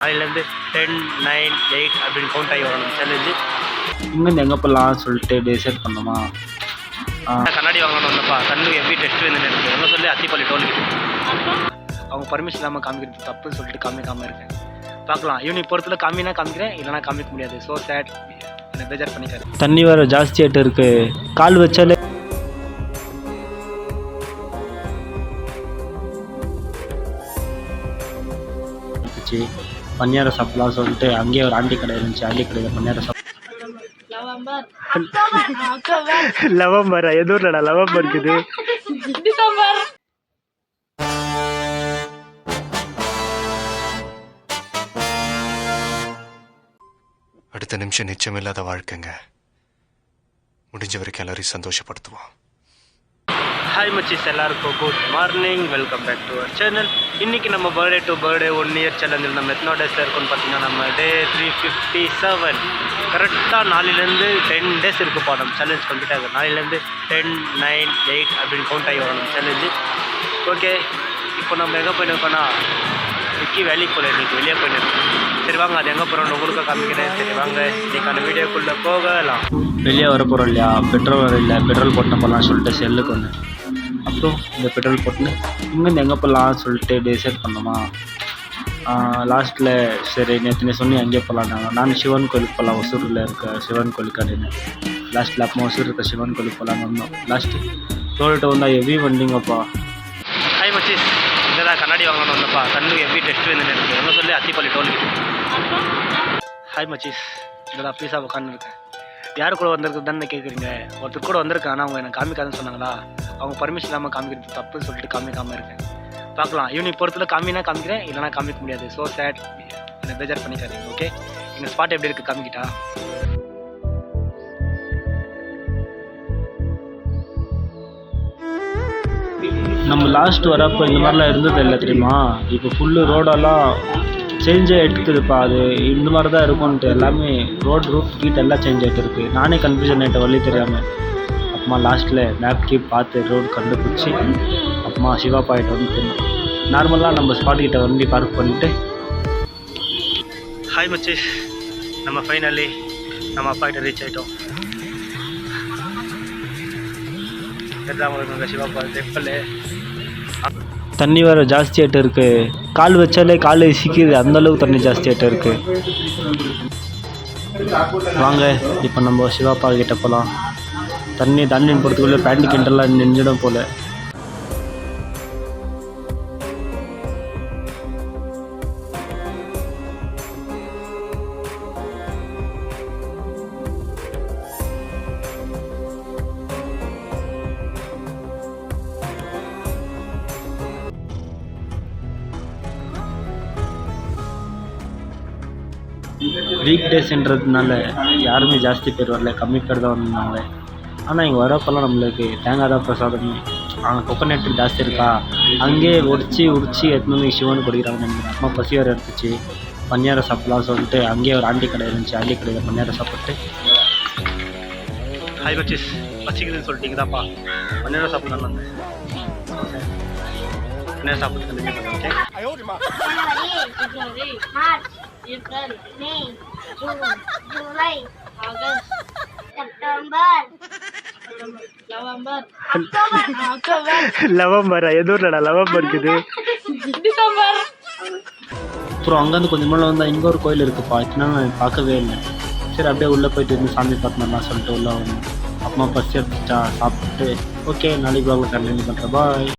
அதுலேருந்து 10, 9, 8 அப்படின்னு கவுண்ட் ஆகி வரணும் சேலஞ்சு. இங்கேருந்து எங்கே போகலாம் சொல்லிட்டு டிசைட் பண்ணோமா. கண்ணாடி வாங்கணும் வந்தப்பா கண்ணு எப்படி டெஸ்ட் வந்து எனக்கு என்ன சொல்லி அத்திப்பள்ளி டோல்கிட்டு அவங்க பர்மிஷன் இல்லாமல் காமிக்கிறது தப்புன்னு சொல்லிட்டு காமிக்காமல் இருக்கேன். பார்க்கலாம் ஈவினிங் பொறுத்துல காமினா காமிக்கிறேன், இல்லைனா காமிக்க முடியாது. ஸோ சேட் என்னை பேஜார் பண்ணிக்காரு. தண்ணி வேறு ஜாஸ்தி ஆகிட்டு இருக்கு, கால் வச்சாலே பன்னியாரம் சாப்பிடலாம் சொல்லிட்டு அங்கேயே ஒரு ஆண்டி கடை இருந்துச்சு. ஆண்டி கடையில் பன்னியாரம் லவம்பர் எதூர்லடா லவம்பர் இருக்குது. அடுத்த நிமிஷம் நிச்சயமில்லாத வாழ்க்கைங்க. முடிஞ்ச வரைக்கும் எல்லாரையும் சந்தோஷப்படுத்துவோம். ஹாய் மச்சிஸ், எல்லாருக்கும் good morning, welcome back to our channel. இன்றைக்கி நம்ம பர்த்டே டு பர்த்டே 1 இயர் சேலஞ்சில் நம்ம எத்தனை டேஸில் இருக்குன்னு பார்த்தீங்கன்னா நம்ம டே 357. கரெக்டாக 4லேருந்து 10 டேஸ் இருக்குப்பா நம்ம சேலஞ்ச் கம்ப்ளீட் ஆகுது. 4லேருந்து 10, 9, 8 அப்படின்னு கவுண்ட் ஆகி வரணும் சேலஞ்சு. ஓகே, இப்போ நம்ம எங்கே போயிட்டு இருக்கோன்னா விக்கி வேலைக்கு போகல, இன்றைக்கி வெளியே போயிட்டு இருக்கோம். சரி வாங்க, அது எங்கே போகிறோம் உங்களுக்கு காமிக்கிறேன். சரி வாங்க இன்றைக்கான வீடியோக்குள்ளே போகலாம். வெளியே வர போகிறோம் இல்லையா, பெட்ரோல் இல்லை, பெட்ரோல் போட்டு போகலான்னு சொல்லிட்டு செல்லுக்கு ஒன்று. அப்புறம் இந்த பெட்ரோல் போட்டுன்னு இங்கேருந்து எங்கே போகலாம் சொல்லிட்டு டிசைட் பண்ணோமா. லாஸ்ட்டில் சரி நேற்று சொல்லி அங்கேயே போகலான்னாங்க. நான் சிவன் கோயிலுக்கு போகலாம், ஒசூரில் இருக்க சிவன் கோயிலுக்கு அப்படின்னு. லாஸ்ட்டில் அப்போ ஒசூர் இருக்க சிவன் கோயிலுக்கு போகலான்னு வந்தோம். லாஸ்ட்டு டோல்கிட்ட வந்தால் ஹெவி வண்டிங்கப்பா. ஹாய் மச்சிஸ், இங்கே தான் கண்ணாடி வாங்கணும் வந்தப்பா கண்ணு எப்படி டெஸ்ட் வந்து எனக்கு என்ன சொல்லி அத்திப்பள்ளி டோல்கிட்டு. ஹாய் மச்சிஸ், இங்கே தான் பீஸா உட்காந்து இருக்கேன். யார் கூட வந்திருக்கு தானே கேட்குறீங்க. ஒருத்தர் கூட வந்திருக்கேன், ஆனால் அவங்க எனக்கு காமிக்காதுன்னு சொன்னாங்களா. அவங்க பர்மிஷன் இல்லாமல் காமிக்கிறது தப்புன்னு சொல்லிட்டு காமிக்காமல் இருக்கேன். பார்க்கலாம் ஈவினிங் பொறுத்துல காமினா காமிக்கிறேன், இல்லைனா காமிக்க முடியாது. ஸோ சேட் என்னை பேஜார் பண்ணிக்காதீங்க. ஓகே, எங்கள் ஸ்பாட் எப்படி இருக்குது காமிக்கிட்டா. நம்ம லாஸ்ட் வரப்போ இந்த மாதிரிலாம் இருந்தது இல்லை தெரியுமா. இப்போ ஃபுல்லு ரோடெல்லாம் சேஞ்ச் ஆகிட்டுருக்குதுப்பா. அது இந்த மாதிரி தான் இருக்கும்ன்ட்டு எல்லாமே ரூட் கீட் எல்லாம் சேஞ்ச் ஆகிட்டு இருக்குது. நானே கன்ஃபியூஷன் ஆகிட்ட வழி தெரியாமல். அப்புறமா லாஸ்ட்டில் மேப் கீப் பார்த்து ரோடு கண்டுபிடிச்சி அப்புறமா சிவா பாயிண்ட் வந்து நார்மலாக நம்ம ஸ்பாட்கிட்ட வண்டி பார்க் பண்ணிவிட்டு. ஹாய் மச்சிஸ், நம்ம ஃபைனலி நம்ம அப்பாக்கிட்ட ரீச் ஆகிட்டோம். சிவா பாயிண்ட் தெப்பல் தண்ணி வேறு ஜாஸ்தி ஆகிட்டு இருக்கு, கால் வச்சாலே கால் சிக்கிது, அந்தளவுக்கு தண்ணி ஜாஸ்தி ஆகிட்டு இருக்கு. வாங்க இப்போ நம்ம சிவாப்பா கிட்ட போகலாம். தண்ணி போகிறதுக்குள்ளே பேண்ட் கிண்டெல்லாம் நெஞ்சிடும் போல். வீக் டேஸ்ன்றதுனால யாருமே ஜாஸ்தி பேர் வரல, கம்மி பேர் தான் வந்திருந்தாங்க. ஆனால் இங்கே வரப்பெல்லாம் நம்மளுக்கு தேங்காய் தான் பிரசாதம். அங்கே கொக்கனட் ஜாஸ்தி இருக்கா, அங்கேயே உரிச்சி எடுத்துன்னு வந்து சிவனு கொடுக்குறாங்க. அம்மா பசி வேறு எடுத்துச்சு, பன்னியாரம் சாப்பிட்லாம் சொல்லிட்டு அங்கேயே ஒரு ஆண்டி கடை இருந்துச்சு. ஆண்டி கடையில் பன்னியாரம் சாப்பிட்டு. ஹாய் மச்சிஸ், பசிக்குதுன்னு சொல்லிட்டீங்க தான்ப்பா, பன்னியாரம் சாப்பிட்லாம். பன்னியாரம் சாப்பிட்டு April, May, June, July, August, September, November, October, லவம்பர் எதூர்லடா லவம்பர் இருக்குது. December. அப்புறம் அங்கேருந்து கொஞ்சம் மேலே வந்தால் இங்கே ஒரு கோயில் இருக்குப்பா. இத்தனை நான் பார்க்கவே இல்லை. சரி அப்படியே உள்ளே போயிட்டு இருந்து சாமி பார்த்துலாம் சொல்லிட்டு உள்ளே வந்தேன். அப்புறமா பசி எடுத்துச்சா சாப்பிட்டு. ஓகே, நாளைக்கு ப்ளாகில் கண்டினியூ பண்ணுறேன். பாய்.